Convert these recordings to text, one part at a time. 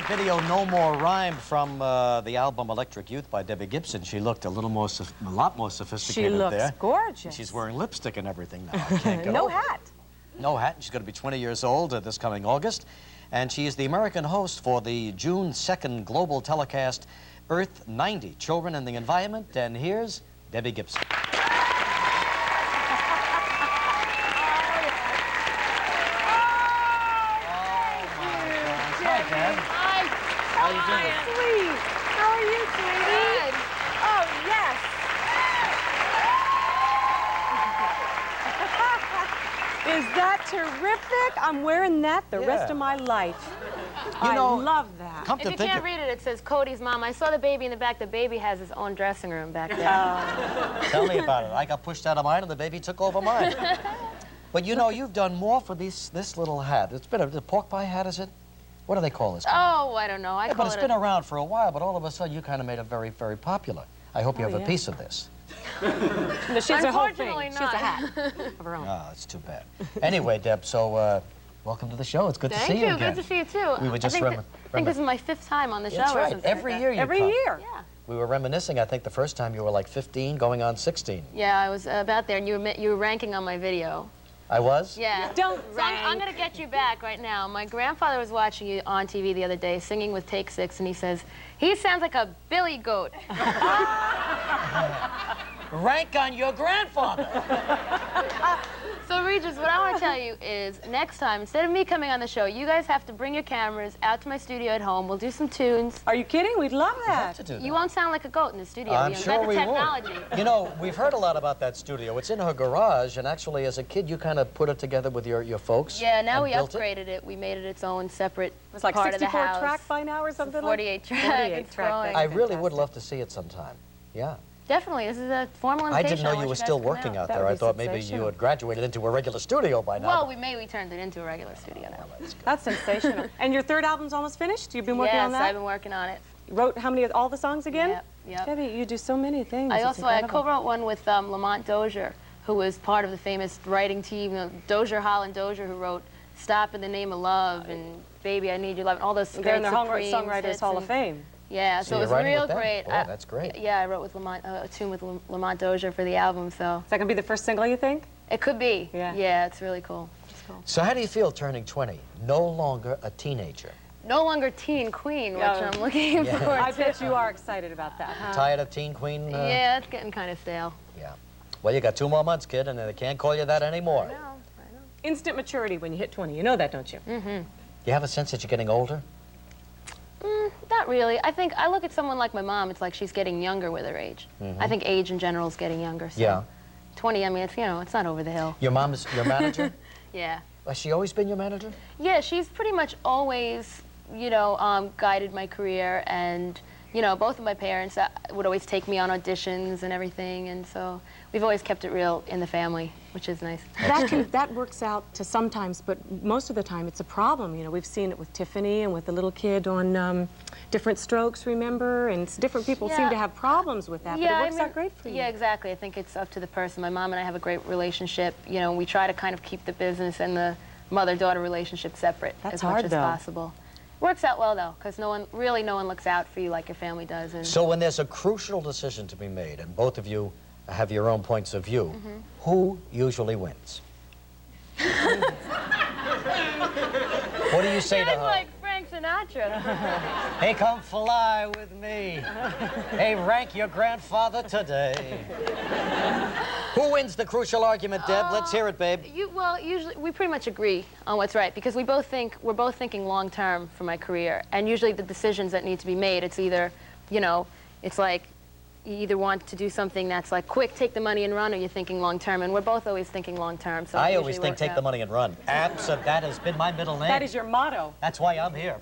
video No More Rhyme from the album Electric Youth by Debbie Gibson. She looked a lot more sophisticated there. She looks gorgeous. She's wearing lipstick and everything now. I can't get no over it. hat. No hat. She's going to be 20 years old this coming August. And she is the American host for the June 2nd global telecast Earth 90, Children and the Environment. And here's Debbie Gibson. How you doing? Sweet. How are you, sweetie? Good. Oh, yes. Is that terrific? I'm wearing that the rest of my life. I love that. If you can't read it, it says Cody's mom. I saw the baby in the back. The baby has his own dressing room back there. Tell me about it. I got pushed out of mine and the baby took over mine. But you know, you've done more for this little hat. It's been a pork pie hat, is it? What do they call this? Oh, I don't know. But it's been around for a while, but all of a sudden you kind of made it very, very popular. I hope you have a piece of this. No, she's a whole thing. Unfortunately not. She has a hat of her own. Oh, that's too bad. Anyway, Deb, so welcome to the show. It's good to see you again. Good to see you, too. We were just I think this is my 5th time on the show. That's right. Every year you Every come. year. Yeah. We were reminiscing. I think the first time you were like 15, going on 16. Yeah, I was about there, and you were ranking on my video. I was? Yeah. Don't I'm going to get you back right now. My grandfather was watching you on TV the other day, singing with Take 6, and he says, he sounds like a billy goat. Rank on your grandfather. So, Regis, what I want to tell you is, next time, instead of me coming on the show, you guys have to bring your cameras out to my studio at home. We'll do some tunes. Are you kidding? We'd love We have that. to do that. You won't sound like a goat in the studio. I'm You sure invent we the will. technology. You know, we've heard a lot about that studio. It's in her garage, and actually, as a kid, you kind of put it together with your folks. Yeah, now we built upgraded it. We made it its own separate It's like part of the 64 house. track by now or something? 48 track. 48 It's track. growing. I really would Fantastic. love to see it sometime. Yeah. Definitely. This is a formal I invitation. didn't know you want were guys still to come working out That there. would I be thought maybe you sensational. had graduated into a regular studio by now. Well, we turned it into a regular studio now. That's sensational. And your third album's almost finished? You've been working on that? Yes, I've been working on it. Wrote how many, all the songs again? Yep, yep. Debbie, you do so many things. I It's also I incredible. co-wrote one with Lamont Dozier, who was part of the famous writing team. Dozier, Holland Dozier, who wrote "Stop in the Name of Love" and "Baby, I Need Your Love," and all those They're great in the Supremes Songwriters hits Hall of and- Fame. Yeah, So so it you're was writing real with them? great. Boy, that's great. Yeah, I wrote with Lamont a tune with Lamont Dozier for the album, so Is that going to be the first single, you think? it could be. Yeah. Yeah, it's really cool. It's cool. So how do you feel turning 20? No longer a teenager. No longer teen queen, which Yeah. I'm looking Yeah. forward I to. bet you are excited about that, huh? Tired of teen queen? Yeah, it's getting kind of stale. Yeah. Well, you got 2 more months, kid, and they can't call you that anymore. I know. Instant maturity when you hit 20. You know that, don't you? Mm-hmm. You have a sense that you're getting older? Not really. I think I look at someone like my mom, it's like she's getting younger with her age. I think age in general is getting younger. So Yeah. 20, I mean, it's, it's not over the hill. Your mom is your manager? Yeah. Has she always been your manager? Yeah, she's pretty much always, guided my career, and, both of my parents would always take me on auditions and everything, and so we've always kept it real in the family, which is nice. That works out to sometimes, but most of the time it's a problem. You know, we've seen it with Tiffany and with the little kid on Different Strokes, remember? And different people seem to have problems with that, but it works out great for you. Yeah, exactly. I think it's up to the person. My mom and I have a great relationship. We try to kind of keep the business and the mother-daughter relationship separate as much as possible. Works out well, though, because no one looks out for you like your family does. And So when there's a crucial decision to be made, and both of you have your own points of view, who usually wins? What do you say to her? like Frank Sinatra. Hey, come fly with me. Hey, rank your grandfather today. Who wins the crucial argument, Deb? Let's hear it, babe. Well, usually we pretty much agree on what's right, because we're both thinking long term for my career, and usually the decisions that need to be made, it's either, it's like you either want to do something that's like quick, take the money and run, or you're thinking long term, and we're both always thinking long term. So I always think take the money and run. Absolutely, that has been my middle name. That is your motto. That's why I'm here.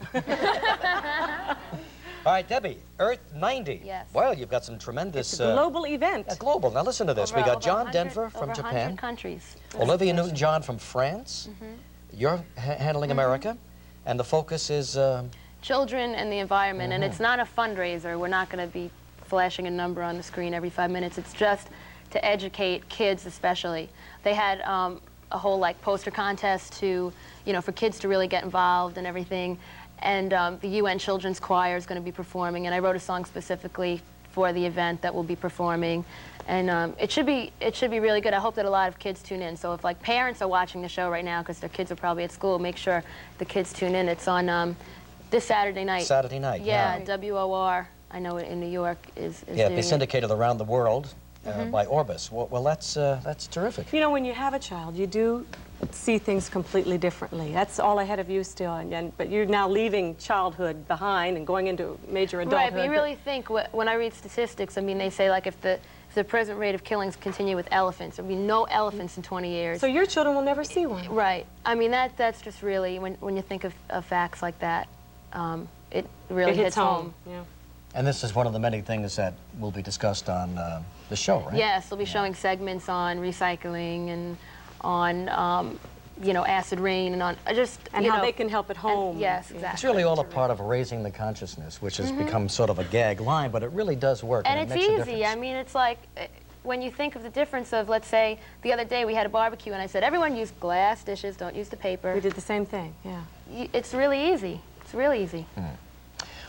All right, Debbie, Earth 90. Yes. Well, you've got some tremendous... It's a global event. global. Now listen to this. We got John Denver from over Japan. 100 countries. Olivia Newton-John from France. You're handling America. And the focus is... Children and the environment, and it's not a fundraiser. We're not going to be flashing a number on the screen every 5 minutes. It's just to educate kids, especially. They had a whole poster contest to, for kids to really get involved and everything. and the UN Children's Choir is going to be performing, and I wrote a song specifically for the event that will be performing, and it should be really good. I hope that a lot of kids tune in. So if like parents are watching the show right now because their kids are probably at school, make sure the kids tune in. It's on this Saturday night. Saturday night. Yeah, yeah. WOR. I know it in New York is yeah, doing it's syndicated around the world by Orbis. Well, that's terrific. You know, when you have a child, you do see things completely differently. That's all ahead of you still, but you're now leaving childhood behind and going into major adulthood. Right, but you really think, when I read statistics, I mean, they say like if the present rate of killings continue with elephants, there'll be no elephants in 20 years. So your children will never see one. Right. I mean, that's just really, when you think of facts like that, it really hits home. Yeah. And this is one of the many things that will be discussed on the show, right? Yes, they'll be showing segments on recycling and on, you know, acid rain and on just, and how they can help at home. And, yes, exactly. It's really all a part of raising the consciousness, which has become sort of a gag line, but it really does work. And it it's makes a easy. difference. I mean, it's like, when you think of the difference of, let's say, the other day we had a barbecue and I said, everyone use glass dishes, don't use the paper. We did the same thing, yeah. It's really easy. It's really easy.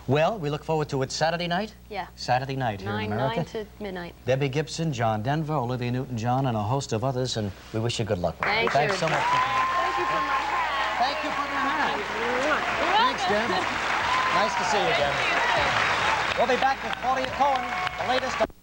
Well, we look forward to it Saturday night? Yeah. Saturday night here in America. 9 to midnight. Debbie Gibson, John Denver, Olivia Newton-John, and a host of others, and we wish you good luck with it. Thanks so much. Thank you for my hat. Thank you for the hat. Thanks, Deb. Nice to see you, Deb. We'll be back with Claudia Cohen, the latest.